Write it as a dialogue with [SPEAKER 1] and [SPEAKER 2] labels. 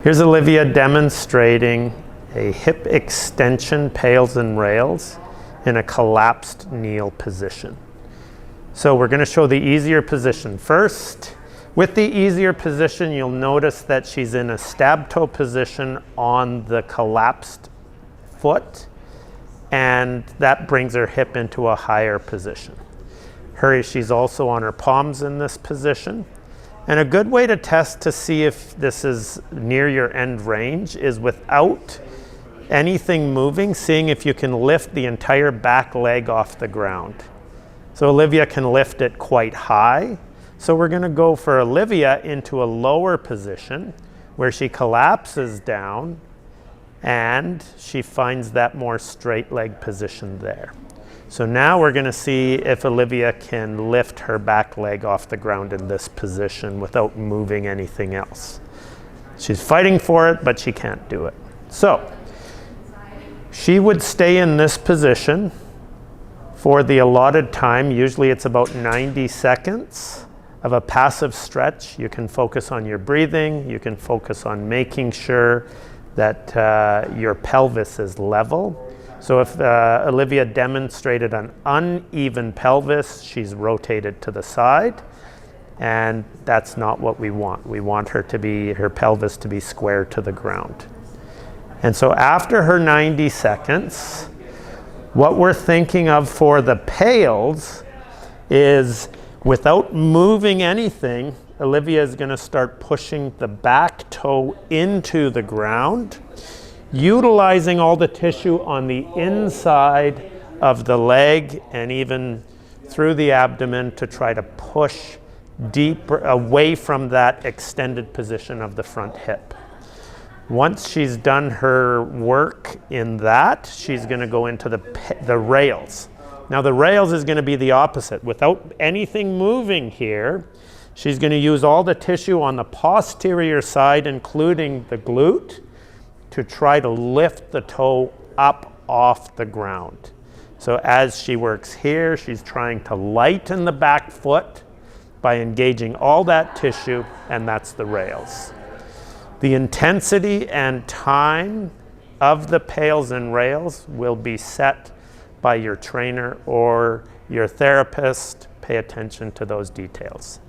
[SPEAKER 1] Here's Olivia demonstrating a hip extension PAILS and rails in a collapsed kneel position. So we're going to show the easier position first. With the easier position, you'll notice that she's in a stab toe position on the collapsed foot, and that brings her hip into a higher position. She's also on her palms in this position. And a good way to test to see if this is near your end range is without anything moving, seeing if you can lift the entire back leg off the ground. So Olivia can lift it quite high. So we're going to go for Olivia into a lower position where she collapses down and she finds that more straight leg position there. So now we're going to see if Olivia can lift her back leg off the ground in this position without moving anything else. She's fighting for it, but she can't do it. So she would stay in this position for the allotted time. Usually it's about 90 seconds of a passive stretch. You can focus on your breathing. You can focus on making sure that your pelvis is level. So if Olivia demonstrated an uneven pelvis, she's rotated to the side, and that's not what we want. We want her pelvis to be square to the ground. And so after her 90 seconds, what we're thinking of for the PAILS is without moving anything, Olivia is going to start pushing the back toe into the ground, utilizing all the tissue on the inside of the leg and even through the abdomen to try to push deeper away from that extended position of the front hip. Once she's done her work in that, she's going to go into the rails. Now the rails is going to be the opposite. Without anything moving here, she's going to use all the tissue on the posterior side, including the glute, to try to lift the toe up off the ground. So as she works here, she's trying to lighten the back foot by engaging all that tissue, and that's the rails. The intensity and time of the PAILS and rails will be set by your trainer or your therapist. Pay attention to those details.